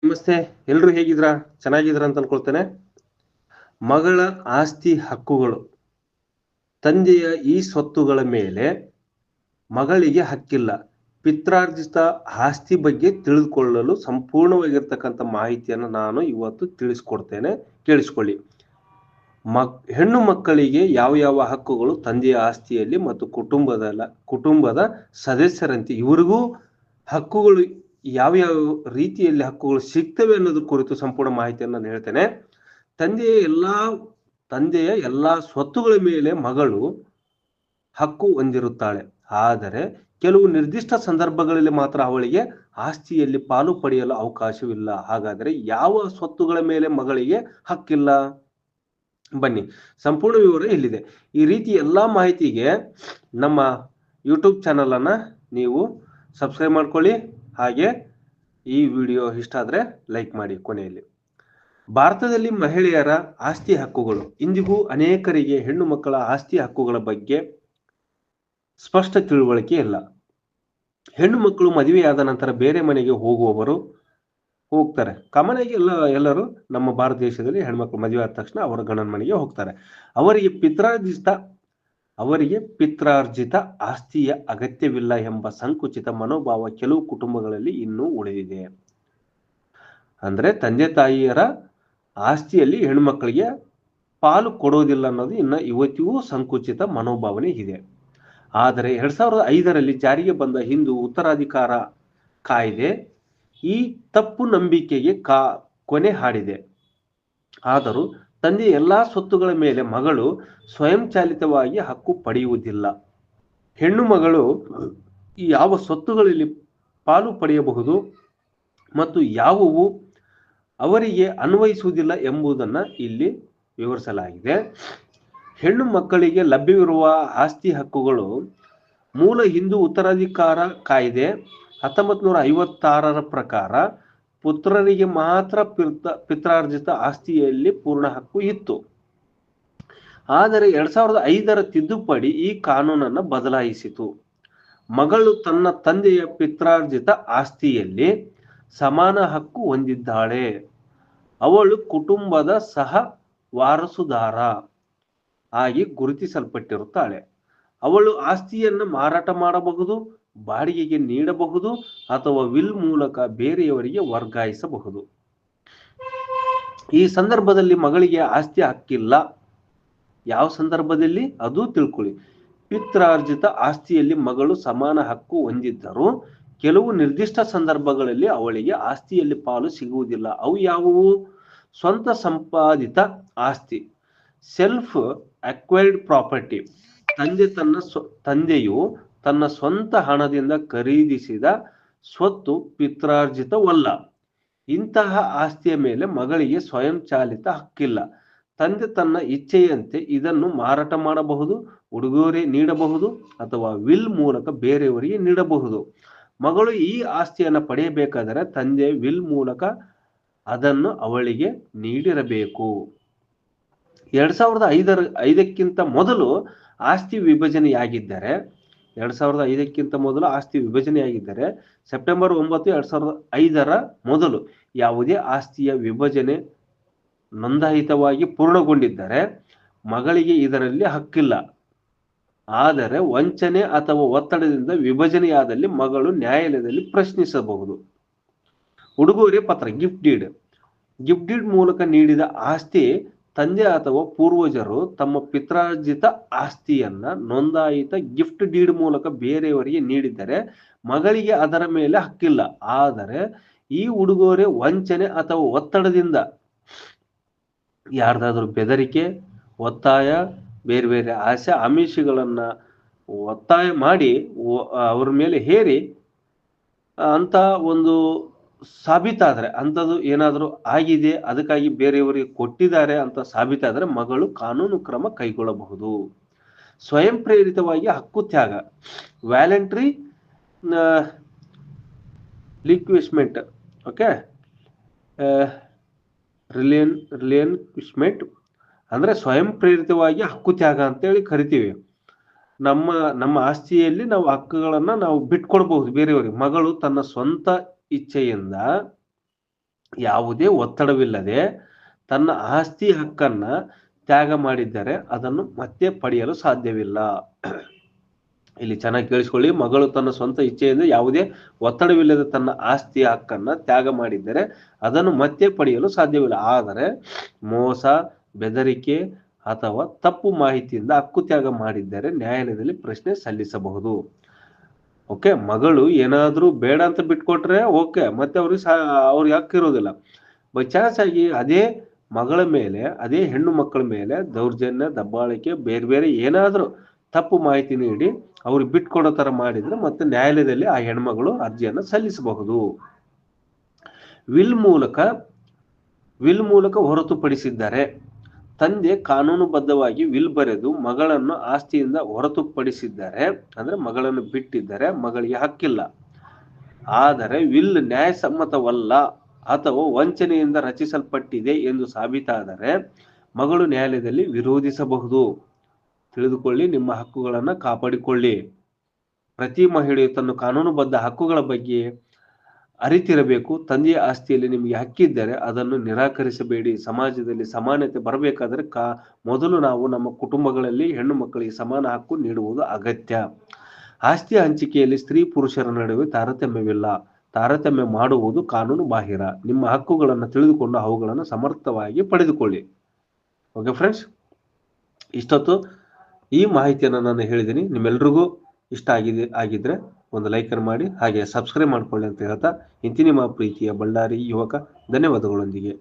ನಮಸ್ತೆ. ಎಲ್ರು ಹೇಗಿದ್ರಾ? ಚೆನ್ನಾಗಿದ್ರ ಅಂತ ಅನ್ಕೊಳ್ತೇನೆ. ಮಗಳ ಆಸ್ತಿ ಹಕ್ಕುಗಳು. ತಂದೆಯ ಈ ಸ್ವತ್ತುಗಳ ಮೇಲೆ ಮಗಳಿಗೆ ಹಕ್ಕಿಲ್ಲ. ಪಿತ್ರಾರ್ಜಿತ ಆಸ್ತಿ ಬಗ್ಗೆ ತಿಳಿದುಕೊಳ್ಳಲು ಸಂಪೂರ್ಣವಾಗಿರ್ತಕ್ಕಂಥ ಮಾಹಿತಿಯನ್ನು ನಾನು ಇವತ್ತು ತಿಳಿಸ್ಕೊಡ್ತೇನೆ. ಕೇಳಿಸ್ಕೊಳ್ಳಿ. ಹೆಣ್ಣು ಮಕ್ಕಳಿಗೆ ಯಾವ ಯಾವ ಹಕ್ಕುಗಳು ತಂದೆಯ ಆಸ್ತಿಯಲ್ಲಿ ಮತ್ತು ಕುಟುಂಬದ ಸದಸ್ಯರಂತೆ ಇವರಿಗೂ ಹಕ್ಕುಗಳು ಯಾವ ಯಾವ ರೀತಿಯಲ್ಲಿ ಹಕ್ಕುಗಳು ಸಿಗ್ತವೆ ಅನ್ನೋದ್ರ ಕುರಿತು ಸಂಪೂರ್ಣ ಮಾಹಿತಿಯನ್ನು ನಾನು ಹೇಳ್ತೇನೆ. ತಂದೆಯ ಎಲ್ಲಾ ಸ್ವತ್ತುಗಳ ಮೇಲೆ ಮಗಳು ಹಕ್ಕು ಹೊಂದಿರುತ್ತಾಳೆ. ಆದರೆ ಕೆಲವು ನಿರ್ದಿಷ್ಟ ಸಂದರ್ಭಗಳಲ್ಲಿ ಮಾತ್ರ ಅವಳಿಗೆ ಆಸ್ತಿಯಲ್ಲಿ ಪಾಲು ಪಡೆಯಲು ಅವಕಾಶವಿಲ್ಲ. ಹಾಗಾದರೆ ಯಾವ ಸ್ವತ್ತುಗಳ ಮೇಲೆ ಮಗಳಿಗೆ ಹಕ್ಕಿಲ್ಲ? ಬನ್ನಿ, ಸಂಪೂರ್ಣ ವಿವರ ಇಲ್ಲಿದೆ. ಈ ರೀತಿ ಎಲ್ಲಾ ಮಾಹಿತಿಗೆ ನಮ್ಮ ಯೂಟ್ಯೂಬ್ ಚಾನಲ್ ಅನ್ನ ನೀವು ಸಬ್ಸ್ಕ್ರೈಬ್ ಮಾಡ್ಕೊಳ್ಳಿ. ಹಾಗೆ ಈ ವಿಡಿಯೋ ಇಷ್ಟ ಆದ್ರೆ ಲೈಕ್ ಮಾಡಿ. ಕೊನೆಯಲ್ಲಿ ಭಾರತದಲ್ಲಿ ಮಹಿಳೆಯರ ಆಸ್ತಿ ಹಕ್ಕುಗಳು. ಇಂದಿಗೂ ಅನೇಕರಿಗೆ ಹೆಣ್ಣು ಮಕ್ಕಳ ಆಸ್ತಿ ಹಕ್ಕುಗಳ ಬಗ್ಗೆ ಸ್ಪಷ್ಟ ತಿಳುವಳಿಕೆ ಇಲ್ಲ. ಹೆಣ್ಣು ಮಕ್ಕಳು ಮದುವೆಯಾದ ನಂತರ ಬೇರೆ ಮನೆಗೆ ಹೋಗ್ತಾರೆ. ಕಾಮನ್ ಆಗಿ ಎಲ್ಲರೂ ನಮ್ಮ ಭಾರತ ದೇಶದಲ್ಲಿ ಹೆಣ್ಮಕ್ಳು ಮದುವೆ ಆದ ತಕ್ಷಣ ಅವರ ಗಂಡನ ಮನೆಗೆ ಹೋಗ್ತಾರೆ. ಅವರಿಗೆ ಪಿತ್ರಾರ್ಜಿತ ಆಸ್ತಿಯ ಅಗತ್ಯವಿಲ್ಲ ಎಂಬ ಸಂಕುಚಿತ ಮನೋಭಾವ ಕೆಲವು ಕುಟುಂಬಗಳಲ್ಲಿ ಇನ್ನೂ ಉಳಿದಿದೆ. ಅಂದ್ರೆ ತಂದೆ ತಾಯಿಯರ ಆಸ್ತಿಯಲ್ಲಿ ಹೆಣ್ಮಕ್ಳಿಗೆ ಪಾಲು ಕೊಡೋದಿಲ್ಲ ಅನ್ನೋದು ಇವತ್ತಿಗೂ ಸಂಕುಚಿತ ಮನೋಭಾವನೆ ಇದೆ. ಆದರೆ 2005ರಲ್ಲಿ ಜಾರಿಗೆ ಬಂದ ಹಿಂದೂ ಉತ್ತರಾಧಿಕಾರ ಕಾಯ್ದೆ ಈ ತಪ್ಪು ನಂಬಿಕೆಗೆ ಕೊನೆ ಹಾಡಿದೆ. ಆದರೂ ತಂದೆಯ ಎಲ್ಲಾ ಸ್ವತ್ತುಗಳ ಮೇಲೆ ಮಗಳು ಸ್ವಯಂಚಾಲಿತವಾಗಿ ಹಕ್ಕು ಪಡೆಯುವುದಿಲ್ಲ. ಹೆಣ್ಣು ಮಗಳು ಯಾವ ಸ್ವತ್ತುಗಳಲ್ಲಿ ಪಾಲು ಪಡೆಯಬಹುದು ಮತ್ತು ಯಾವುವು ಅವರಿಗೆ ಅನ್ವಯಿಸುವುದಿಲ್ಲ ಎಂಬುದನ್ನು ಇಲ್ಲಿ ವಿವರಿಸಲಾಗಿದೆ. ಹೆಣ್ಣು ಮಕ್ಕಳಿಗೆ ಲಭ್ಯವಿರುವ ಆಸ್ತಿ ಹಕ್ಕುಗಳು ಮೂಲ ಹಿಂದೂ ಉತ್ತರಾಧಿಕಾರ ಕಾಯ್ದೆ 1956ರ ಪ್ರಕಾರ ಪುತ್ರರಿಗೆ ಮಾತ್ರ ಪಿತ್ರಾರ್ಜಿತ ಆಸ್ತಿಯಲ್ಲಿ ಪೂರ್ಣ ಹಕ್ಕು ಇತ್ತು. ಆದರೆ 2005ರ ತಿದ್ದುಪಡಿ ಈ ಕಾನೂನನ್ನು ಬದಲಾಯಿಸಿತು. ಮಗಳು ತನ್ನ ತಂದೆಯ ಪಿತ್ರಾರ್ಜಿತ ಆಸ್ತಿಯಲ್ಲಿ ಸಮಾನ ಹಕ್ಕು ಹೊಂದಿದ್ದಾಳೆ. ಅವಳು ಕುಟುಂಬದ ಸಹ ವಾರಸುದಾರ ಆಗಿ ಗುರುತಿಸಲ್ಪಟ್ಟಿರುತ್ತಾಳೆ. ಅವಳು ಆಸ್ತಿಯನ್ನು ಮಾರಾಟ ಮಾಡಬಹುದು, ಬಾಡಿಗೆಗೆ ನೀಡಬಹುದು ಅಥವಾ ವಿಲ್ ಮೂಲಕ ಬೇರೆಯವರಿಗೆ ವರ್ಗಾಯಿಸಬಹುದು. ಈ ಸಂದರ್ಭದಲ್ಲಿ ಮಗಳಿಗೆ ಆಸ್ತಿ ಹಕ್ಕಿಲ್ಲ. ಯಾವ ಸಂದರ್ಭದಲ್ಲಿ ಅದು ತಿಳ್ಕೊಳ್ಳಿ. ಪಿತ್ರಾರ್ಜಿತ ಆಸ್ತಿಯಲ್ಲಿ ಮಗಳು ಸಮಾನ ಹಕ್ಕು ಹೊಂದಿದ್ದರೂ ಕೆಲವು ನಿರ್ದಿಷ್ಟ ಸಂದರ್ಭಗಳಲ್ಲಿ ಅವಳಿಗೆ ಆಸ್ತಿಯಲ್ಲಿ ಪಾಲು ಸಿಗುವುದಿಲ್ಲ. ಅವು ಯಾವುವು? ಸ್ವಂತ ಸಂಪಾದಿತ ಆಸ್ತಿ, ಸೆಲ್ಫ್ ಅಕ್ವೈರ್ಡ್ ಪ್ರಾಪರ್ಟಿ. ತಂದೆಯು ತನ್ನ ಸ್ವಂತ ಹಣದಿಂದ ಖರೀದಿಸಿದ ಸ್ವತ್ತು ಪಿತ್ರಾರ್ಜಿತವಲ್ಲ. ಇಂತಹ ಆಸ್ತಿಯ ಮೇಲೆ ಮಗಳಿಗೆ ಸ್ವಯಂಚಾಲಿತ ಹಕ್ಕಿಲ್ಲ. ತಂದೆ ತನ್ನ ಇಚ್ಛೆಯಂತೆ ಇದನ್ನು ಮಾರಾಟ ಮಾಡಬಹುದು, ಉಡುಗೊರೆ ನೀಡಬಹುದು ಅಥವಾ ವಿಲ್ ಮೂಲಕ ಬೇರೆಯವರಿಗೆ ನೀಡಬಹುದು. ಮಗಳು ಈ ಆಸ್ತಿಯನ್ನು ಪಡೆಯಬೇಕಾದರೆ ತಂದೆ ವಿಲ್ ಮೂಲಕ ಅದನ್ನು ಅವಳಿಗೆ ನೀಡಿರಬೇಕು. 2005ಕ್ಕಿಂತ ಮೊದಲು ಆಸ್ತಿ ವಿಭಜನೆಯಾಗಿದ್ದರೆ ಸೆಪ್ಟೆಂಬರ್ 9, 2005ರ ಮೊದಲು ಯಾವುದೇ ಆಸ್ತಿಯ ವಿಭಜನೆ ನೋಂದಾಯಿತವಾಗಿ ಪೂರ್ಣಗೊಂಡಿದ್ದರೆ ಮಗಳಿಗೆ ಇದರಲ್ಲಿ ಹಕ್ಕಿಲ್ಲ. ಆದರೆ ವಂಚನೆ ಅಥವಾ ಒತ್ತಡದಿಂದ ವಿಭಜನೆಯಾದಲ್ಲಿ ಮಗಳು ನ್ಯಾಯಾಲಯದಲ್ಲಿ ಪ್ರಶ್ನಿಸಬಹುದು. ಉಡುಗೊರೆ ಪತ್ರ, ಗಿಫ್ಟ್ ಡೀಡ್ ಮೂಲಕ ನೀಡಿದ ಆಸ್ತಿ. ತಂದೆ ಅಥವಾ ಪೂರ್ವಜರು ತಮ್ಮ ಪಿತ್ರಾರ್ಜಿತ ಆಸ್ತಿಯನ್ನ ನೋಂದಾಯಿತ ಗಿಫ್ಟ್ ಡೀಡ್ ಮೂಲಕ ಬೇರೆಯವರಿಗೆ ನೀಡಿದ್ದರೆ ಮಗಳಿಗೆ ಅದರ ಮೇಲೆ ಹಕ್ಕಿಲ್ಲ. ಆದರೆ ಈ ಉಡುಗೊರೆ ವಂಚನೆ ಅಥವಾ ಒತ್ತಡದಿಂದ, ಯಾರ್ದಾದ್ರೂ ಬೆದರಿಕೆ, ಒತ್ತಾಯ, ಬೇರೆ ಬೇರೆ ಆಸೆ ಆಮಿಷಗಳನ್ನ ಒತ್ತಾಯ ಮಾಡಿ ಅವ್ರ ಮೇಲೆ ಹೇರಿ ಅಂತ ಒಂದು ಸಾಬೀತಾದ್ರೆ, ಅಂಥದ್ದು ಏನಾದರೂ ಆಗಿದೆ, ಅದಕ್ಕಾಗಿ ಬೇರೆಯವರಿಗೆ ಕೊಟ್ಟಿದ್ದಾರೆ ಅಂತ ಸಾಬೀತಾದ್ರೆ ಮಗಳು ಕಾನೂನು ಕ್ರಮ ಕೈಗೊಳ್ಳಬಹುದು. ಸ್ವಯಂ ಪ್ರೇರಿತವಾಗಿ ಹಕ್ಕು ತ್ಯಾಗ, ವ್ಯಾಲೆಂಟ್ರಿ ರಿಲಿಕ್ವಿಶ್ಮೆಂಟ್. ಓಕೆ, ರಿಲಿಕ್ವಿಶ್ಮೆಂಟ್ ಅಂದ್ರೆ ಸ್ವಯಂ ಪ್ರೇರಿತವಾಗಿ ಹಕ್ಕು ತ್ಯಾಗ ಅಂತೇಳಿ ಕರಿತೀವಿ. ನಮ್ಮ ಆಸ್ತಿಯಲ್ಲಿ ನಾವು ಹಕ್ಕುಗಳನ್ನ ನಾವು ಬಿಟ್ಕೊಡ್ಬಹುದು ಬೇರೆಯವರಿಗೆ. ಮಗಳು ತನ್ನ ಸ್ವಂತ ಇಚ್ಛೆಯಿಂದ ಯಾವುದೇ ಒತ್ತಡವಿಲ್ಲದೆ ತನ್ನ ಆಸ್ತಿ ಹಕ್ಕನ್ನ ತ್ಯಾಗ ಮಾಡಿದ್ದರೆ ಅದನ್ನು ಮತ್ತೆ ಪಡೆಯಲು ಸಾಧ್ಯವಿಲ್ಲ. ಇಲ್ಲಿ ಚೆನ್ನಾಗಿ ಕೇಳಿಸ್ಕೊಳ್ಳಿ. ಮಗಳು ತನ್ನ ಸ್ವಂತ ಇಚ್ಛೆಯಿಂದ ಯಾವುದೇ ಒತ್ತಡವಿಲ್ಲದೆ ತನ್ನ ಆಸ್ತಿಯ ಹಕ್ಕನ್ನ ತ್ಯಾಗ ಮಾಡಿದ್ದರೆ ಅದನ್ನು ಮತ್ತೆ ಪಡೆಯಲು ಸಾಧ್ಯವಿಲ್ಲ. ಆದರೆ ಮೋಸ, ಬೆದರಿಕೆ ಅಥವಾ ತಪ್ಪು ಮಾಹಿತಿಯಿಂದ ಹಕ್ಕು ತ್ಯಾಗ ಮಾಡಿದ್ದರೆ ನ್ಯಾಯಾಲಯದಲ್ಲಿ ಪ್ರಶ್ನೆ ಸಲ್ಲಿಸಬಹುದು. ಓಕೆ, ಮಗಳು ಏನಾದ್ರೂ ಬೇಡ ಅಂತ ಬಿಟ್ಕೊಟ್ರೆ ಓಕೆ, ಮತ್ತೆ ಅವ್ರಿಗೆ ಹಕ್ಕಿರೋದಿಲ್ಲ. ಬೈ ಚಾನ್ಸ್ ಆಗಿ ಅದೇ ಮಗಳ ಮೇಲೆ, ಅದೇ ಹೆಣ್ಣು ಮಕ್ಕಳ ಮೇಲೆ ದೌರ್ಜನ್ಯ, ದಬ್ಬಾಳಿಕೆ, ಬೇರೆ ಬೇರೆ ಏನಾದ್ರೂ ತಪ್ಪು ಮಾಹಿತಿ ನೀಡಿ ಅವ್ರಿಗೆ ಬಿಟ್ಕೊಡೋ ತರ ಮಾಡಿದ್ರೆ ಮತ್ತೆ ನ್ಯಾಯಾಲಯದಲ್ಲಿ ಆ ಹೆಣ್ಮಗಳು ಅರ್ಜಿಯನ್ನ ಸಲ್ಲಿಸಬಹುದು. ವಿಲ್ ಮೂಲಕ ಹೊರತುಪಡಿಸಿದ್ದಾರೆ. ತಂದೆ ಕಾನೂನುಬದ್ಧವಾಗಿ ವಿಲ್ ಬರೆದು ಮಗಳನ್ನು ಆಸ್ತಿಯಿಂದ ಹೊರತುಪಡಿಸಿದ್ದಾರೆ, ಅಂದ್ರೆ ಮಗಳನ್ನು ಬಿಟ್ಟಿದ್ದಾರೆ, ಮಗಳಿಗೆ ಹಕ್ಕಿಲ್ಲ. ಆದರೆ ವಿಲ್ ನ್ಯಾಯಸಮ್ಮತವಲ್ಲ ಅಥವಾ ವಂಚನೆಯಿಂದ ರಚಿಸಲ್ಪಟ್ಟಿದೆ ಎಂದು ಸಾಬೀತಾದರೆ ಮಗಳು ನ್ಯಾಯಾಲಯದಲ್ಲಿ ವಿರೋಧಿಸಬಹುದು. ತಿಳಿದುಕೊಳ್ಳಿ, ನಿಮ್ಮ ಹಕ್ಕುಗಳನ್ನ ಕಾಪಾಡಿಕೊಳ್ಳಿ. ಪ್ರತಿ ಮಹಿಳೆಯು ತನ್ನ ಕಾನೂನುಬದ್ಧ ಹಕ್ಕುಗಳ ಬಗ್ಗೆ ಅರಿತಿರಬೇಕು. ತಂದೆಯ ಆಸ್ತಿಯಲ್ಲಿ ನಿಮಗೆ ಹಕ್ಕಿದ್ದರೆ ಅದನ್ನು ನಿರಾಕರಿಸಬೇಡಿ. ಸಮಾಜದಲ್ಲಿ ಸಮಾನತೆ ಬರಬೇಕಾದರೆ ಮೊದಲು ನಾವು ನಮ್ಮ ಕುಟುಂಬಗಳಲ್ಲಿ ಹೆಣ್ಣು ಮಕ್ಕಳಿಗೆ ಸಮಾನ ಹಕ್ಕು ನೀಡುವುದು ಅಗತ್ಯ. ಆಸ್ತಿಯ ಹಂಚಿಕೆಯಲ್ಲಿ ಸ್ತ್ರೀ ಪುರುಷರ ನಡುವೆ ತಾರತಮ್ಯವಿಲ್ಲ. ತಾರತಮ್ಯ ಮಾಡುವುದು ಕಾನೂನು ಬಾಹಿರ. ನಿಮ್ಮ ಹಕ್ಕುಗಳನ್ನು ತಿಳಿದುಕೊಂಡು ಅವುಗಳನ್ನು ಸಮರ್ಥವಾಗಿ ಪಡೆದುಕೊಳ್ಳಿ. ಓಕೆ ಫ್ರೆಂಡ್ಸ್, ಇಷ್ಟೊತ್ತು ಈ ಮಾಹಿತಿಯನ್ನು ನಾನು ಹೇಳಿದ್ದೀನಿ. ನಿಮ್ಮೆಲ್ರಿಗೂ ಇಷ್ಟ ಆಗಿದ್ರೆ ಒಂದು ಲೈಕ್ ಅನ್ನು ಮಾಡಿ, ಹಾಗೆ ಸಬ್ಸ್ಕ್ರೈಬ್ ಮಾಡ್ಕೊಳ್ಳಿ ಅಂತ ಹೇಳ್ತಾ ಇಂತಿ ನಿಮ್ಮ ಪ್ರೀತಿಯ ಬಳ್ಳಾರಿ ಯುವಕ ಧನ್ಯವಾದಗಳೊಂದಿಗೆ.